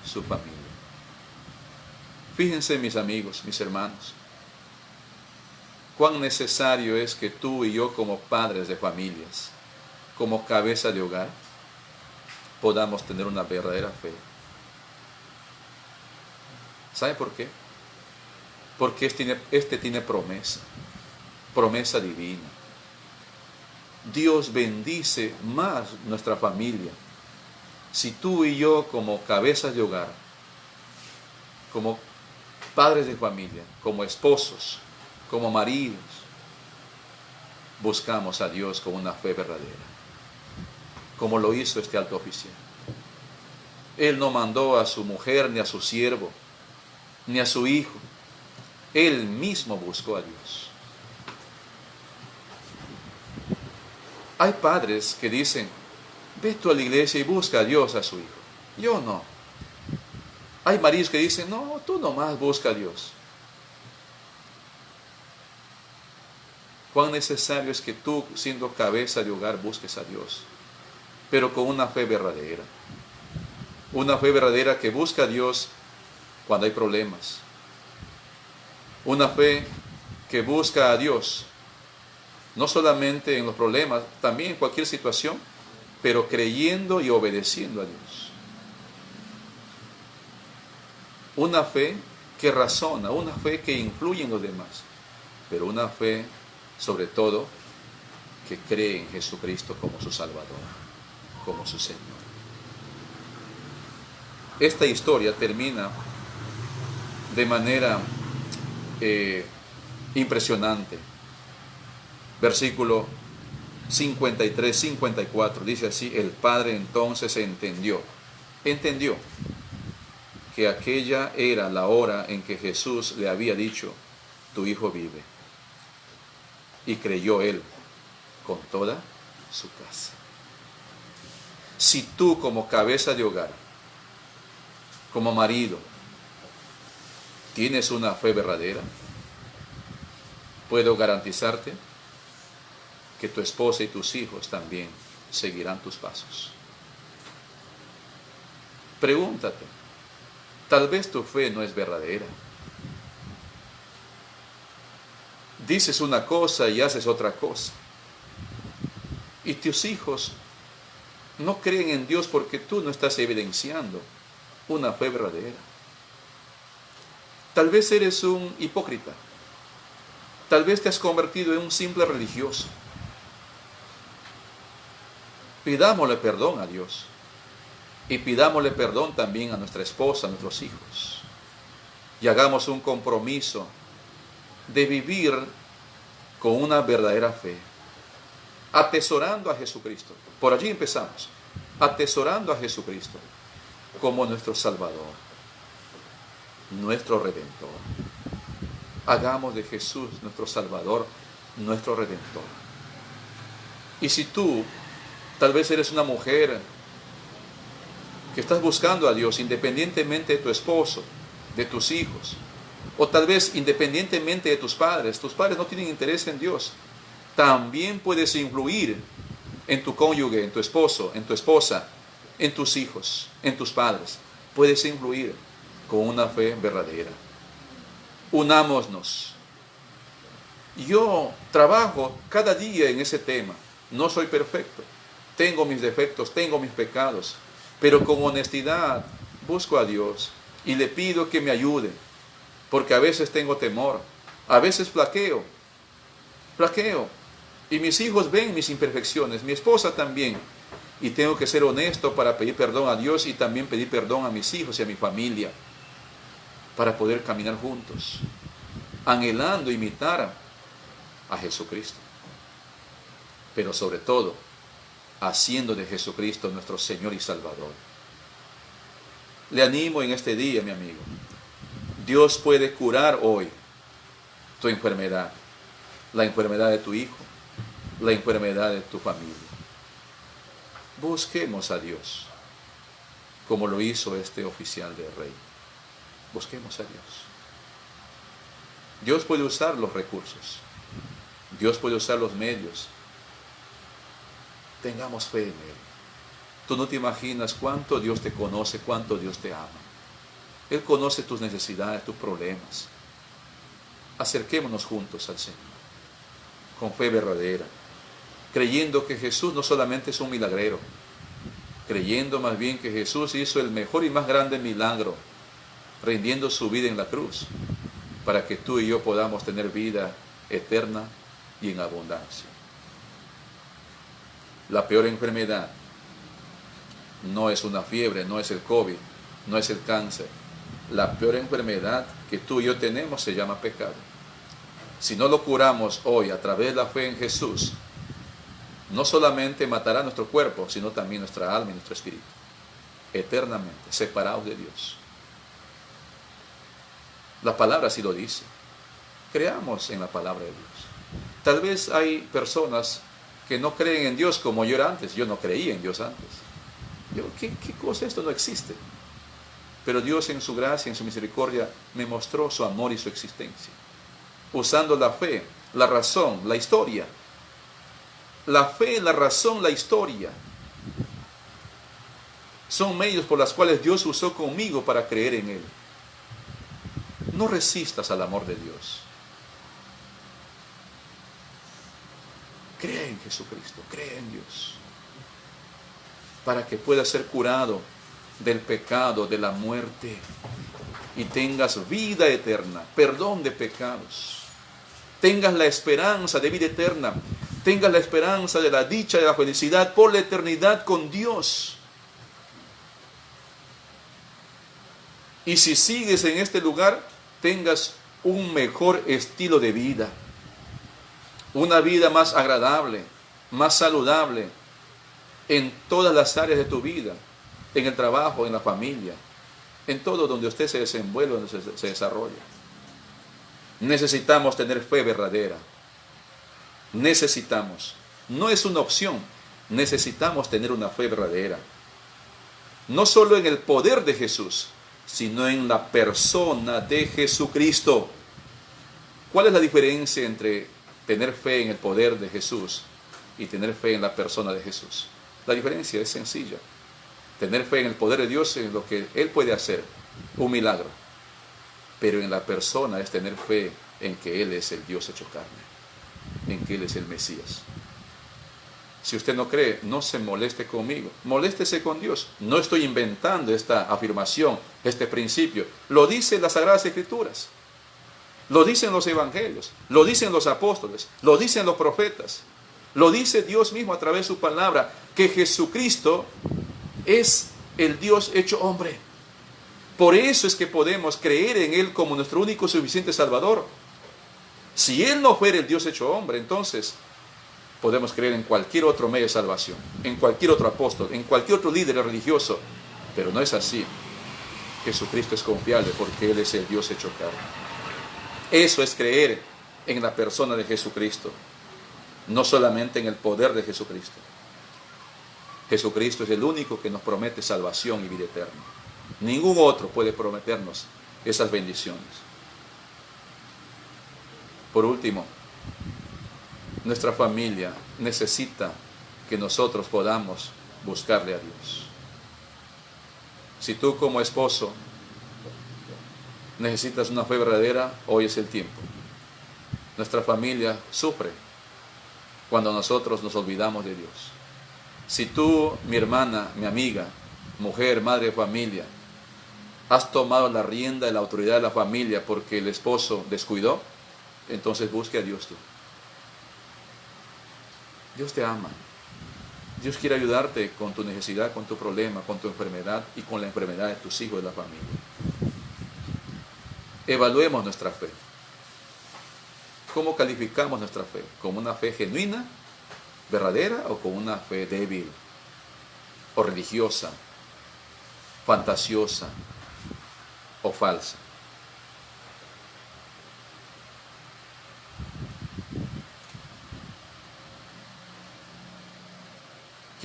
su familia. Fíjense, mis amigos, mis hermanos, cuán necesario es que tú y yo, como padres de familias, como cabeza de hogar, podamos tener una verdadera fe. ¿Sabe por qué? Porque este tiene promesa, promesa divina. Dios bendice más nuestra familia si tú y yo, como cabezas de hogar, como padres de familia, como esposos, como maridos, buscamos a Dios con una fe verdadera, como lo hizo este alto oficial. Él no mandó a su mujer, ni a su siervo, ni a su hijo. Él mismo buscó a Dios. Hay padres que dicen, ve tú a la iglesia y busca a Dios a su hijo. Yo no. Hay maridos que dicen, no, tú nomás busca a Dios. Cuán necesario es que tú, siendo cabeza de hogar, busques a Dios, pero con una fe verdadera. Una fe verdadera que busca a Dios cuando hay problemas. Una fe que busca a Dios, no solamente en los problemas, también en cualquier situación, pero creyendo y obedeciendo a Dios. Una fe que razona, una fe que influye en los demás, pero una fe, sobre todo, que cree en Jesucristo como su Salvador, como su Señor. Esta historia termina de manera impresionante. Versículo 53, 54, dice así: el padre entonces entendió que aquella era la hora en que Jesús le había dicho, tu hijo vive. Y creyó él con toda su casa. Si tú, como cabeza de hogar, como marido, tienes una fe verdadera, puedo garantizarte que tu esposa y tus hijos también seguirán tus pasos. Pregúntate, tal vez tu fe no es verdadera. Dices una cosa y haces otra cosa. Y tus hijos no creen en Dios porque tú no estás evidenciando una fe verdadera. Tal vez eres un hipócrita. Tal vez te has convertido en un simple religioso. Pidámosle perdón a Dios. Y pidámosle perdón también a nuestra esposa, a nuestros hijos. Y hagamos un compromiso de vivir con una verdadera fe, atesorando a Jesucristo. Por allí empezamos, atesorando a Jesucristo como nuestro Salvador, nuestro Redentor. Hagamos de Jesús nuestro Salvador, nuestro Redentor. Y si tú, tal vez eres una mujer que estás buscando a Dios independientemente de tu esposo, de tus hijos, o tal vez independientemente de tus padres no tienen interés en Dios, también puedes influir en tu cónyuge, en tu esposo, en tu esposa, en tus hijos, en tus padres. Puedes influir con una fe verdadera. Unámonos. Yo trabajo cada día en ese tema. No soy perfecto. Tengo mis defectos, tengo mis pecados, pero con honestidad busco a Dios y le pido que me ayude. Porque a veces tengo temor, a veces flaqueo, y mis hijos ven mis imperfecciones, mi esposa también, y tengo que ser honesto para pedir perdón a Dios y también pedir perdón a mis hijos y a mi familia, para poder caminar juntos, anhelando imitar a Jesucristo, pero sobre todo, haciendo de Jesucristo nuestro Señor y Salvador. Le animo en este día, mi amigo. Dios puede curar hoy tu enfermedad, la enfermedad de tu hijo, la enfermedad de tu familia. Busquemos a Dios, como lo hizo este oficial del rey. Busquemos a Dios. Dios puede usar los recursos. Dios puede usar los medios. Tengamos fe en Él. Tú no te imaginas cuánto Dios te conoce, cuánto Dios te ama. Él conoce tus necesidades, tus problemas. Acerquémonos juntos al Señor, con fe verdadera, creyendo que Jesús no solamente es un milagrero, creyendo más bien que Jesús hizo el mejor y más grande milagro, rindiendo su vida en la cruz, para que tú y yo podamos tener vida eterna y en abundancia. La peor enfermedad no es una fiebre, no es el COVID, no es el cáncer. La peor enfermedad que tú y yo tenemos se llama pecado. Si no lo curamos hoy a través de la fe en Jesús, no solamente matará nuestro cuerpo, sino también nuestra alma y nuestro espíritu, eternamente separados de Dios. La palabra sí lo dice. Creamos en la palabra de Dios. Tal vez hay personas que no creen en Dios como yo era antes. Yo no creía en Dios antes. ¿Qué cosa es esto? No existe. Pero Dios en su gracia, en su misericordia, me mostró su amor y su existencia. Usando la fe, la razón, la historia. La fe, la razón, la historia. Son medios por los cuales Dios usó conmigo para creer en Él. No resistas al amor de Dios. Cree en Jesucristo, cree en Dios, para que puedas ser curado del pecado, de la muerte, y tengas vida eterna, perdón de pecados, tengas la esperanza de vida eterna, tengas la esperanza de la dicha, de la felicidad por la eternidad con Dios. Y si sigues en este lugar, tengas un mejor estilo de vida, una vida más agradable, más saludable en todas las áreas de tu vida, en el trabajo, en la familia, en todo donde usted se desenvuelve, donde se desarrolla. Necesitamos tener fe verdadera. Necesitamos. No es una opción. Necesitamos tener una fe verdadera. No solo en el poder de Jesús, sino en la persona de Jesucristo. ¿Cuál es la diferencia entre tener fe en el poder de Jesús y tener fe en la persona de Jesús? La diferencia es sencilla. Tener fe en el poder de Dios es lo que Él puede hacer, un milagro. Pero en la persona es tener fe en que Él es el Dios hecho carne, en que Él es el Mesías. Si usted no cree, no se moleste conmigo, moléstese con Dios. No estoy inventando esta afirmación, este principio. Lo dicen las Sagradas Escrituras, lo dicen los evangelios, lo dicen los apóstoles, lo dicen los profetas, lo dice Dios mismo a través de su palabra, que Jesucristo es el Dios hecho hombre. Por eso es que podemos creer en Él como nuestro único y suficiente Salvador. Si Él no fuera el Dios hecho hombre, entonces podemos creer en cualquier otro medio de salvación, en cualquier otro apóstol, en cualquier otro líder religioso, pero no es así. Jesucristo es confiable porque Él es el Dios hecho carne. Eso es creer en la persona de Jesucristo, no solamente en el poder de Jesucristo. Jesucristo es el único que nos promete salvación y vida eterna. Ningún otro puede prometernos esas bendiciones. Por último, nuestra familia necesita que nosotros podamos buscarle a Dios. Si tú como esposo necesitas una fe verdadera, hoy es el tiempo. Nuestra familia sufre cuando nosotros nos olvidamos de Dios. Si tú, mi hermana, mi amiga, mujer, madre de familia, has tomado la rienda de la autoridad de la familia porque el esposo descuidó, entonces busque a Dios tú. Dios te ama. Dios quiere ayudarte con tu necesidad, con tu problema, con tu enfermedad y con la enfermedad de tus hijos, de la familia. Evaluemos nuestra fe. ¿Cómo calificamos nuestra fe? ¿Como una fe genuina, verdadera, o como una fe débil o religiosa, fantasiosa o falsa?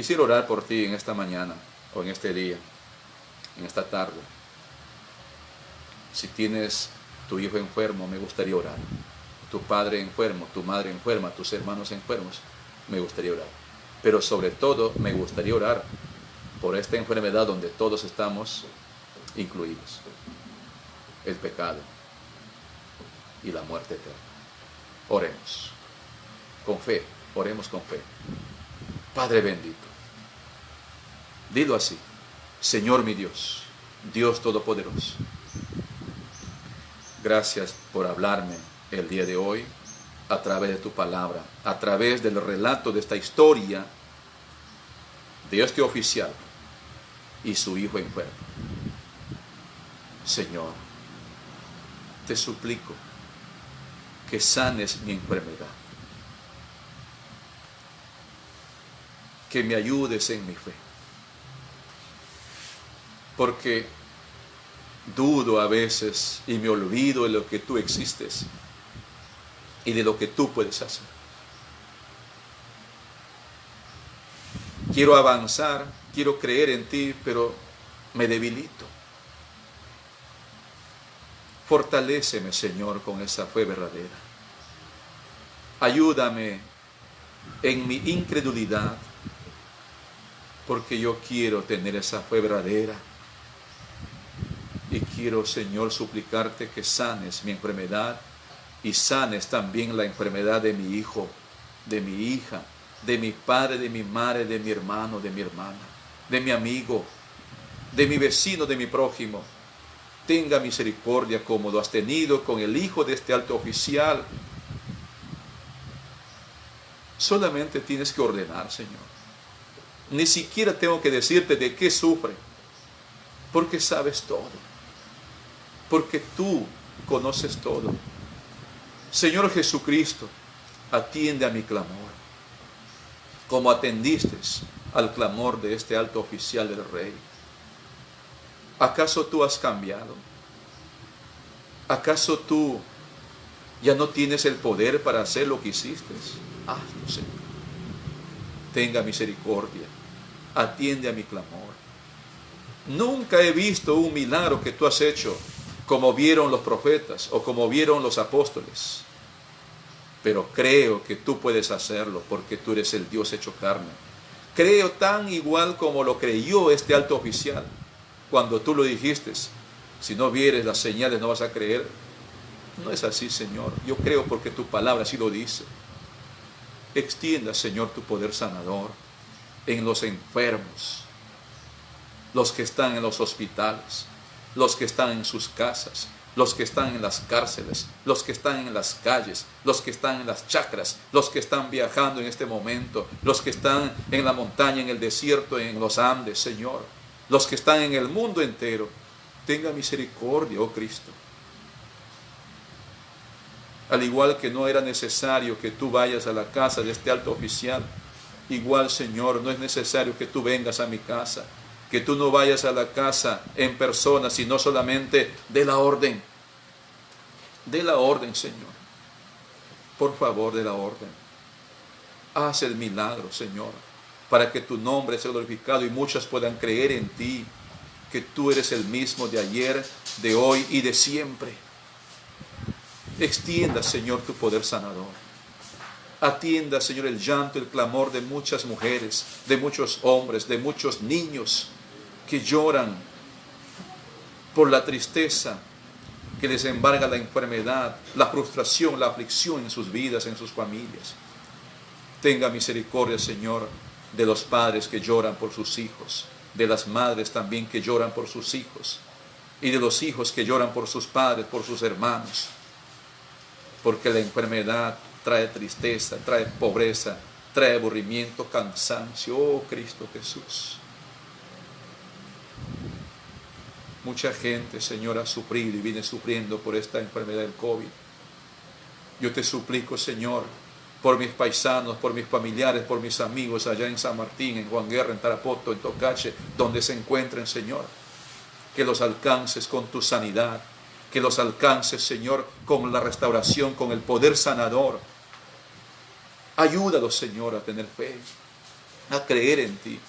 Quisiera orar por ti en esta mañana o en este día, en esta tarde. Si tienes tu hijo enfermo, me gustaría orar. Tu padre enfermo, tu madre enferma, tus hermanos enfermos, me gustaría orar. Pero sobre todo me gustaría orar por esta enfermedad donde todos estamos incluidos. El pecado y la muerte eterna. Oremos con fe, oremos con fe. Padre bendito, dilo así: Señor mi Dios, Dios Todopoderoso, gracias por hablarme el día de hoy a través de tu palabra, a través del relato de esta historia de este oficial y su hijo enfermo. Señor, te suplico que sanes mi enfermedad, que me ayudes en mi fe, porque dudo a veces y me olvido de lo que tú existes y de lo que tú puedes hacer. Quiero avanzar, quiero creer en ti, pero me debilito. Fortaléceme, Señor, con esa fe verdadera. Ayúdame en mi incredulidad, porque yo quiero tener esa fe verdadera. Y quiero, Señor, suplicarte que sanes mi enfermedad y sanes también la enfermedad de mi hijo, de mi hija, de mi padre, de mi madre, de mi hermano, de mi hermana, de mi amigo, de mi vecino, de mi prójimo. Tenga misericordia como lo has tenido con el hijo de este alto oficial. Solamente tienes que ordenar, Señor. Ni siquiera tengo que decirte de qué sufre, porque sabes todo, porque tú conoces todo. Señor Jesucristo, atiende a mi clamor, como atendiste al clamor de este alto oficial del Rey. ¿Acaso tú has cambiado? ¿Acaso tú ya no tienes el poder para hacer lo que hiciste? Hazlo, Señor. Tenga misericordia. Atiende a mi clamor. Nunca he visto un milagro que tú has hecho como vieron los profetas o como vieron los apóstoles. Pero creo que tú puedes hacerlo porque tú eres el Dios hecho carne. Creo tan igual como lo creyó este alto oficial. Cuando tú lo dijiste, si no vieres las señales no vas a creer. No es así, Señor. Yo creo porque tu palabra así lo dice. Extienda, Señor, tu poder sanador en los enfermos, los que están en los hospitales, los que están en sus casas, los que están en las cárceles, los que están en las calles, los que están en las chacras, los que están viajando en este momento, los que están en la montaña, en el desierto, en los Andes, Señor, los que están en el mundo entero. Tenga misericordia, oh Cristo. Al igual que no era necesario que tú vayas a la casa de este alto oficial, igual, Señor, no es necesario que tú vengas a mi casa, que tú no vayas a la casa en persona, sino solamente de la orden. De la orden, Señor. Por favor, de la orden. Haz el milagro, Señor, para que tu nombre sea glorificado y muchos puedan creer en ti, que tú eres el mismo de ayer, de hoy y de siempre. Extienda, Señor, tu poder sanador. Atienda, Señor, el llanto, el clamor de muchas mujeres, de muchos hombres, de muchos niños que lloran por la tristeza que les embarga la enfermedad, la frustración, la aflicción en sus vidas, en sus familias. Tenga misericordia, Señor, de los padres que lloran por sus hijos, de las madres también que lloran por sus hijos, y de los hijos que lloran por sus padres, por sus hermanos, porque la enfermedad trae tristeza, trae pobreza, trae aburrimiento, cansancio. Oh Cristo Jesús. Mucha gente, Señor, ha sufrido y viene sufriendo por esta enfermedad del COVID. Yo te suplico, Señor, por mis paisanos, por mis familiares, por mis amigos allá en San Martín, en Juan Guerra, en Tarapoto, en Tocache, donde se encuentren, Señor, que los alcances con tu sanidad, que los alcances, Señor, con la restauración, con el poder sanador. Ayúdalos, Señor, a tener fe. a creer en ti.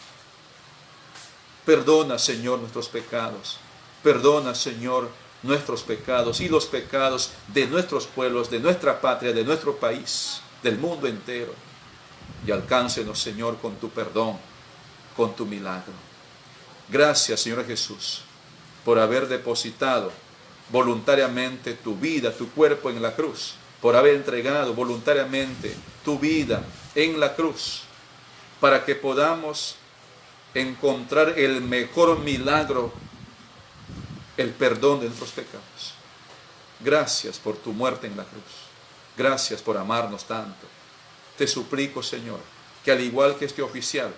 Perdona, Señor, nuestros pecados. Perdona, Señor, nuestros pecados y los pecados de nuestros pueblos, de nuestra patria, de nuestro país, del mundo entero. Y alcáncenos, Señor, con tu perdón, con tu milagro. Gracias, Señor Jesús, por haber depositado voluntariamente tu vida, tu cuerpo en la cruz, por haber entregado voluntariamente tu vida en la cruz, para que podamos encontrar el mejor milagro, el perdón de nuestros pecados. Gracias por tu muerte en la cruz. Gracias por amarnos tanto. Te suplico, Señor, que al igual que este oficial,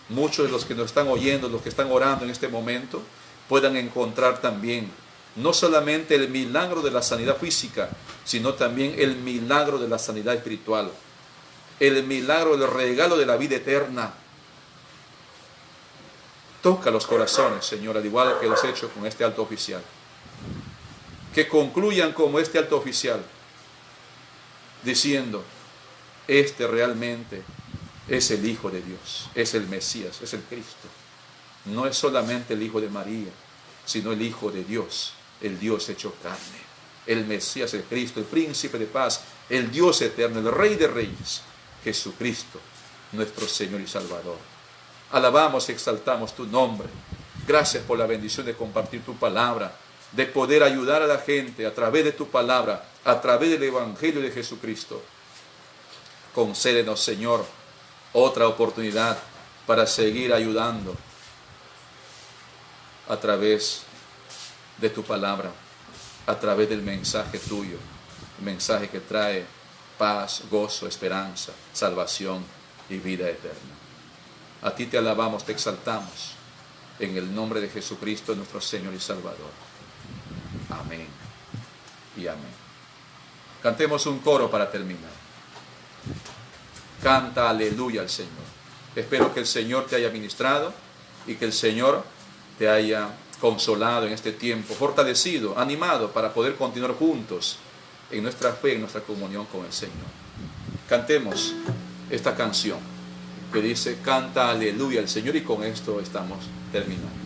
muchos de los que nos están oyendo, los que están orando en este momento, puedan encontrar también no solamente el milagro de la sanidad física, sino también el milagro de la sanidad espiritual, el milagro del regalo de la vida eterna. Toca los corazones, Señor, al igual que lo has hecho con este alto oficial. Que concluyan como este alto oficial, diciendo: este realmente es el Hijo de Dios, es el Mesías, es el Cristo. No es solamente el Hijo de María, sino el Hijo de Dios, el Dios hecho carne, el Mesías, el Cristo, el Príncipe de paz, el Dios eterno, el Rey de reyes, Jesucristo, nuestro Señor y Salvador. Alabamos y exaltamos tu nombre. Gracias por la bendición de compartir tu palabra, de poder ayudar a la gente a través de tu palabra, a través del Evangelio de Jesucristo. Concédenos, Señor, otra oportunidad para seguir ayudando a través de tu palabra, a través del mensaje tuyo, el mensaje que trae paz, gozo, esperanza, salvación y vida eterna. A ti te alabamos, te exaltamos, en el nombre de Jesucristo, nuestro Señor y Salvador. Amén y amén. Cantemos un coro para terminar. Canta aleluya al Señor. Espero que el Señor te haya ministrado y que el Señor te haya consolado en este tiempo, fortalecido, animado para poder continuar juntos en nuestra fe, en nuestra comunión con el Señor. Cantemos esta canción que dice: canta aleluya al Señor, y con esto estamos terminando.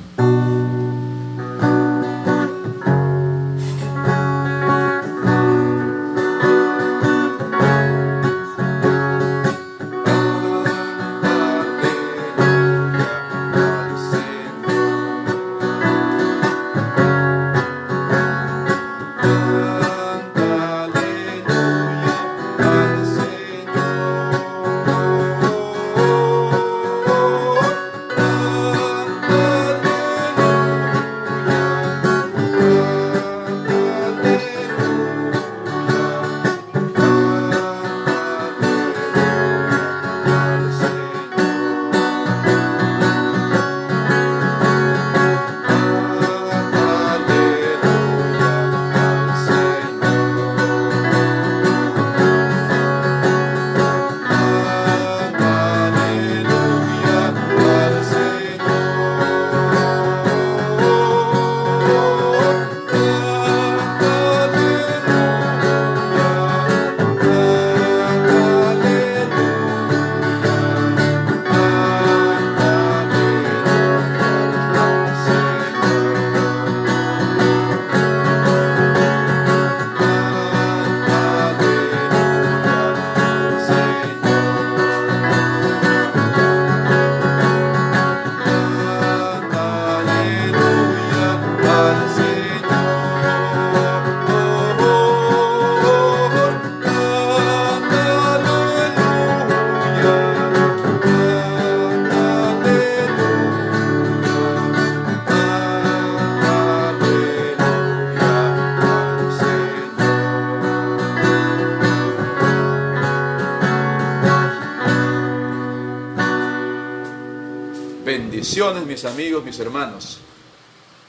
Bendiciones, mis amigos, mis hermanos.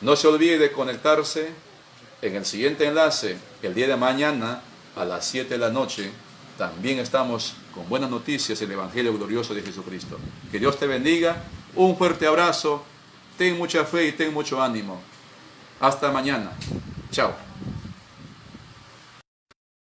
No se olvide de conectarse en el siguiente enlace el día de mañana a las 7 de la noche. También estamos con buenas noticias, el Evangelio glorioso de Jesucristo. Que Dios te bendiga. Un fuerte abrazo. Ten mucha fe y ten mucho ánimo. Hasta mañana. Chao.